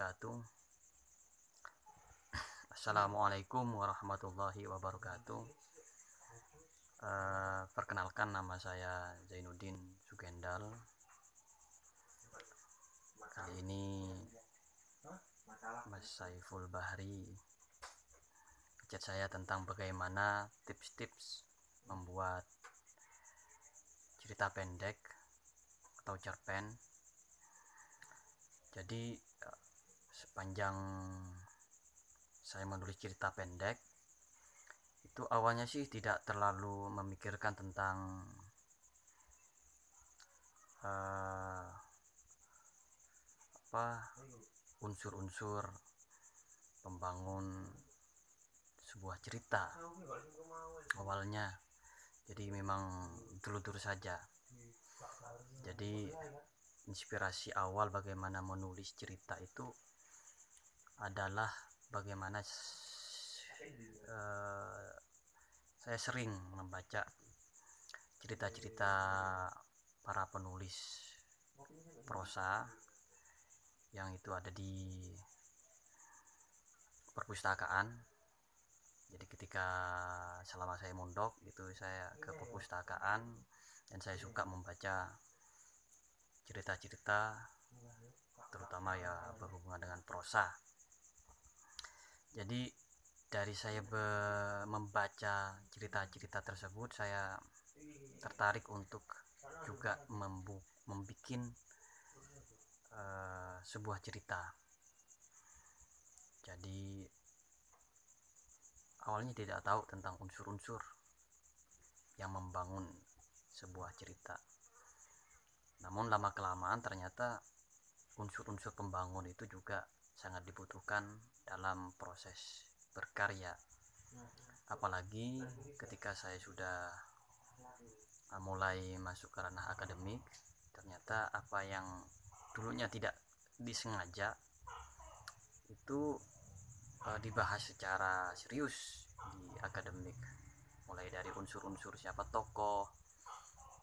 wabarakatuh. Assalamualaikum warahmatullahi wabarakatuh. Perkenalkan, nama saya Zainuddin Sugendal. Kali ini Mas Saiful Bahri chat saya tentang bagaimana tips-tips membuat cerita pendek atau cerpen. Jadi sepanjang saya menulis cerita pendek itu awalnya sih tidak terlalu memikirkan tentang unsur-unsur pembangun sebuah cerita awalnya. Jadi memang teludur saja. Jadi inspirasi awal bagaimana menulis cerita itu adalah bagaimana saya sering membaca cerita-cerita para penulis prosa yang itu ada di perpustakaan. Jadi ketika selama saya mondok itu saya ke perpustakaan dan saya suka membaca cerita-cerita terutama ya berhubungan dengan prosa. Jadi dari saya membaca cerita-cerita tersebut, saya tertarik untuk juga membuat sebuah cerita. Jadi awalnya tidak tahu tentang unsur-unsur yang membangun sebuah cerita. Namun lama kelamaan ternyata unsur-unsur pembangun itu juga sangat dibutuhkan dalam proses berkarya. Apalagi ketika saya sudah mulai masuk ke ranah akademik, ternyata apa yang dulunya tidak disengaja itu dibahas secara serius di akademik, mulai dari unsur-unsur siapa tokoh,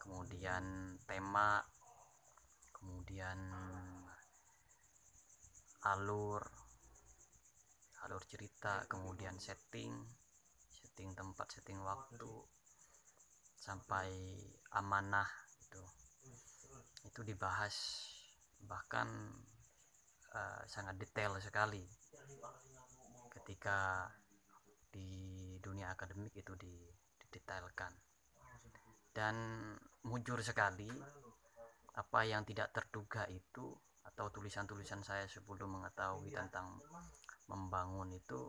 kemudian tema, kemudian alur cerita, kemudian setting tempat, setting waktu, sampai amanah itu dibahas, bahkan sangat detail sekali ketika di dunia akademik itu didetailkan. Dan mujur sekali, apa yang tidak terduga itu atau tulisan-tulisan saya sebelum mengetahui tentang membangun itu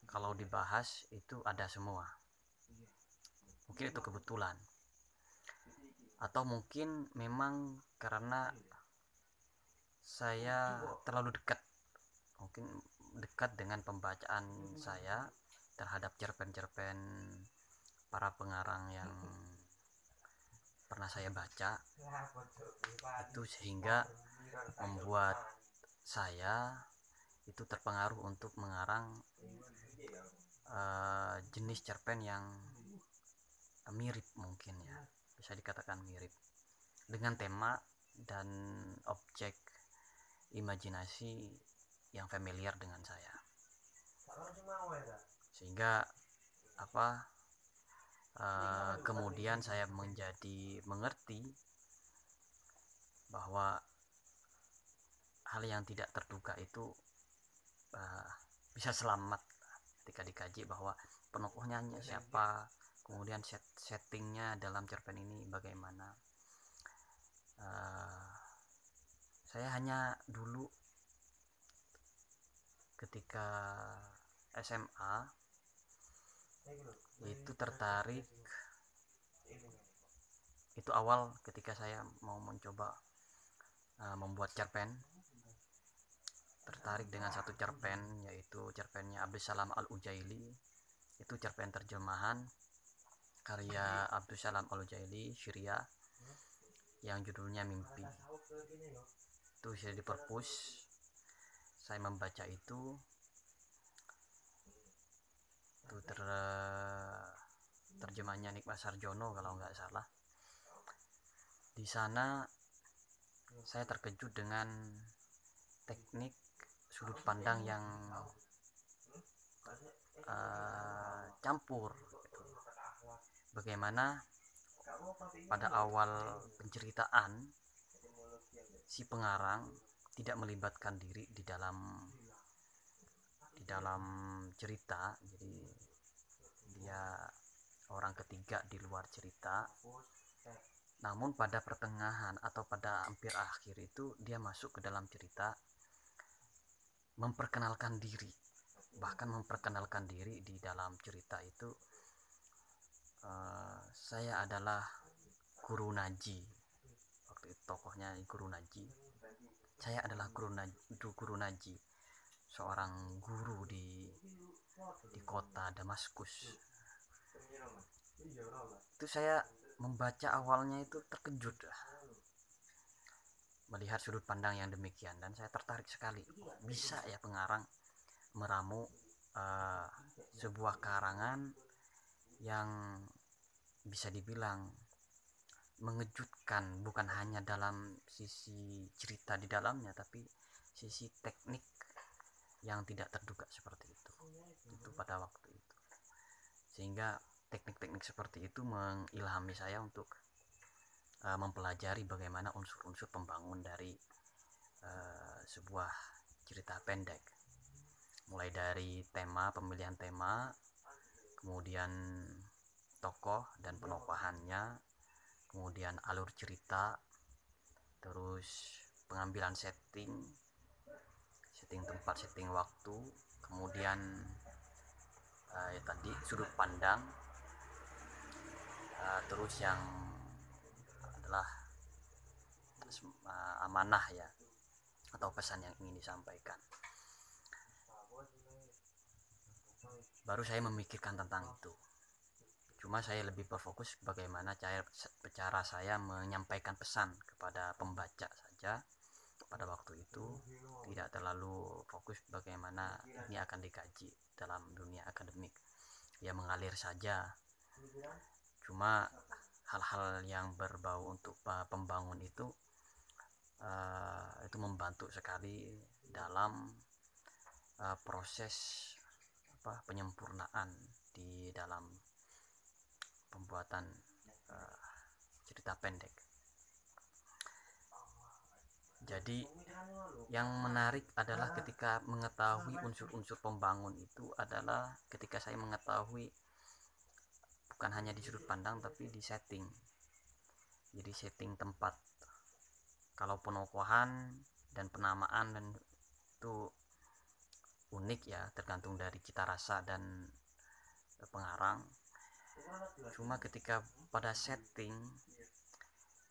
kalau dibahas itu ada semua. Mungkin itu kebetulan, atau mungkin memang karena saya terlalu dekat dengan pembacaan saya terhadap cerpen-cerpen para pengarang yang pernah saya baca itu, sehingga membuat saya itu terpengaruh untuk mengarang jenis cerpen yang mirip, mungkin ya bisa dikatakan mirip, dengan tema dan objek imajinasi yang familiar dengan saya, sehingga kemudian saya menjadi mengerti bahwa hal yang tidak terduga itu bisa selamat ketika dikaji, bahwa penokohnya siapa, kemudian settingnya dalam cerpen ini bagaimana. Saya hanya dulu ketika SMA itu tertarik, itu awal ketika saya mau mencoba membuat cerpen, tertarik dengan satu cerpen, yaitu cerpennya Abdussalam Al-Ujaili. Itu cerpen terjemahan karya Abdussalam Al-Ujaili Syria yang judulnya Mimpi. Itu saya di perpus, saya membaca itu terjemahnya Nikmat Sarjono kalau nggak salah. Di sana saya terkejut dengan teknik sudut pandang yang campur gitu. Bagaimana pada awal penceritaan si pengarang tidak melibatkan diri di dalam cerita, jadi dia orang ketiga di luar cerita. Namun pada pertengahan atau pada hampir akhir itu dia masuk ke dalam cerita, memperkenalkan diri, bahkan memperkenalkan diri di dalam cerita itu. Saya adalah Guru Naji, waktu itu tokohnya Guru Naji. Saya adalah Guru Naji, seorang guru di kota Damaskus. Itu saya membaca awalnya itu terkejut melihat sudut pandang yang demikian, dan saya tertarik sekali. Bisa ya pengarang meramu sebuah karangan yang bisa dibilang mengejutkan, bukan hanya dalam sisi cerita di dalamnya, tapi sisi teknik yang tidak terduga seperti itu pada waktu itu. Sehingga teknik-teknik seperti itu mengilhami saya untuk mempelajari bagaimana unsur-unsur pembangun dari sebuah cerita pendek, mulai dari pemilihan tema, kemudian tokoh dan penokohannya, kemudian alur cerita, terus pengambilan setting tempat, setting waktu, kemudian tadi sudut pandang, terus yang adalah amanah ya, atau pesan yang ingin disampaikan. Baru saya memikirkan tentang itu. Cuma saya lebih berfokus bagaimana cara saya menyampaikan pesan kepada pembaca saja pada waktu itu, tidak terlalu fokus bagaimana ini akan dikaji dalam dunia akademik. Ya mengalir saja. Cuma hal-hal yang berbau untuk pembangun itu membantu sekali dalam proses penyempurnaan di dalam pembuatan cerita pendek. Jadi yang menarik adalah ketika mengetahui unsur-unsur pembangun itu adalah ketika saya mengetahui bukan hanya di sudut pandang tapi di setting. Jadi setting tempat, kalau penokohan dan penamaan dan itu unik ya, tergantung dari cita rasa dan pengarang. Cuma ketika pada setting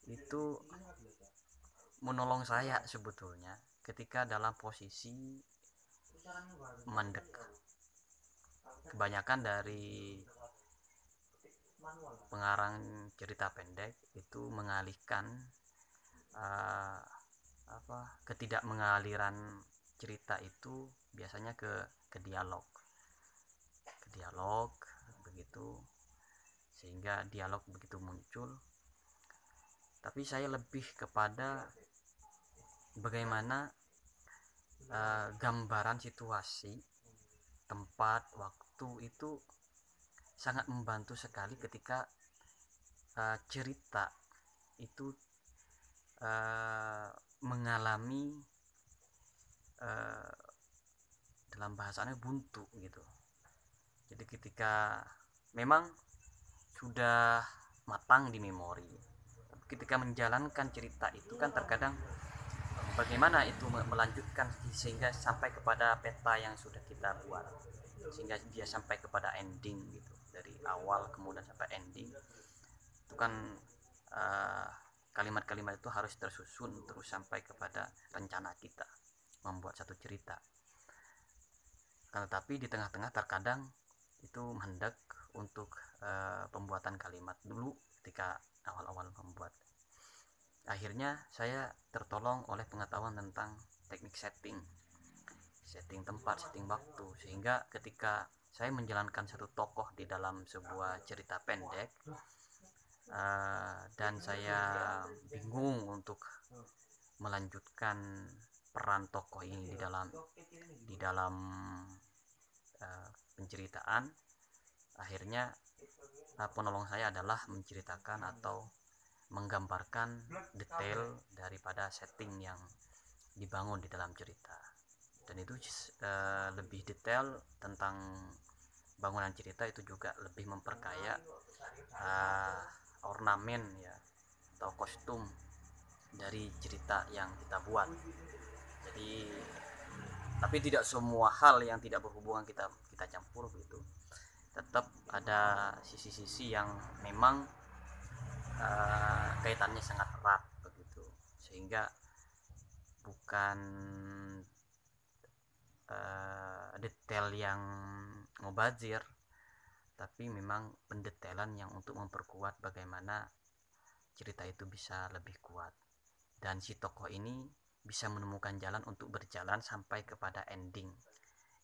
itu menolong saya sebetulnya ketika dalam posisi mandek. Kebanyakan dari pengarang cerita pendek itu mengalihkan ketidakmengaliran cerita itu biasanya ke dialog begitu, sehingga dialog begitu muncul. Tapi saya lebih kepada bagaimana gambaran situasi, tempat, waktu itu sangat membantu sekali ketika cerita itu mengalami dalam bahasanya buntu gitu. Jadi ketika memang sudah matang di memori, ketika menjalankan cerita itu kan terkadang bagaimana itu melanjutkan sehingga sampai kepada peta yang sudah kita buat, sehingga dia sampai kepada ending gitu, dari awal kemudian sampai ending itu kan kalimat-kalimat itu harus tersusun terus sampai kepada rencana kita membuat satu cerita. Tetapi di tengah-tengah terkadang itu hendak untuk pembuatan kalimat dulu ketika awal-awal membuat. Akhirnya saya tertolong oleh pengetahuan tentang teknik setting tempat, setting waktu, sehingga ketika saya menjalankan satu tokoh di dalam sebuah cerita pendek dan saya bingung untuk melanjutkan peran tokoh ini di dalam penceritaan. Akhirnya penolong saya adalah menceritakan atau menggambarkan detail daripada setting yang dibangun di dalam cerita, dan itu lebih detail tentang bangunan cerita. Itu juga lebih memperkaya ornamen ya atau kostum dari cerita yang kita buat. Jadi tapi tidak semua hal yang tidak berhubungan kita campur begitu. Tetap ada sisi-sisi yang memang kaitannya sangat erat begitu, sehingga bukan detail yang mubazir, tapi memang pendetailan yang untuk memperkuat bagaimana cerita itu bisa lebih kuat, dan si tokoh ini bisa menemukan jalan untuk berjalan sampai kepada ending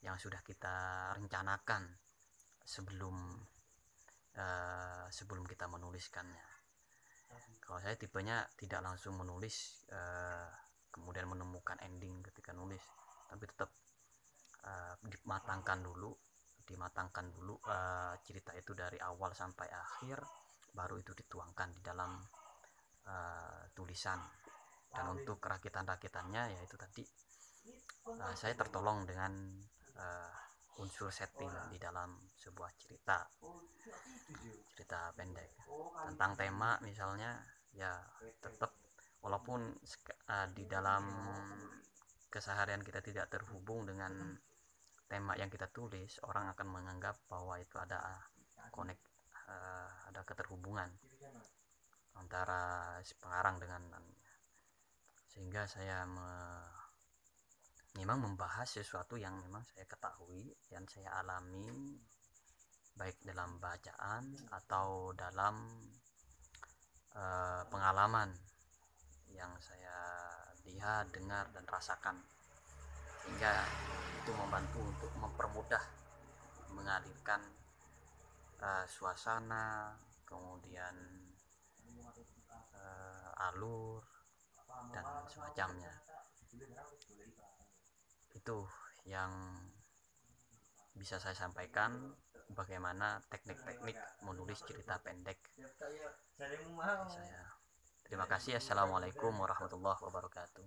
yang sudah kita rencanakan sebelum kita menuliskannya. Kalau saya tipenya tidak langsung menulis kemudian menemukan ending ketika nulis, tapi tetap dimatangkan dulu cerita itu dari awal sampai akhir, baru itu dituangkan di dalam tulisan. Dan untuk rakitannya yaitu tadi saya tertolong dengan unsur setting di dalam sebuah cerita pendek tentang tema misalnya, ya tetap walaupun di dalam keseharian kita tidak terhubung dengan tema yang kita tulis, orang akan menganggap bahwa itu ada ada keterhubungan antara si pengarang dengan, sehingga saya memang membahas sesuatu yang memang saya ketahui dan saya alami, baik dalam bacaan atau dalam pengalaman yang saya lihat, dengar, dan rasakan, sehingga itu membantu untuk mempermudah mengalirkan suasana, kemudian alur dan semacamnya. Itu yang bisa saya sampaikan, bagaimana teknik-teknik menulis cerita pendek saya. Terima kasih. Assalamualaikum warahmatullahi wabarakatuh.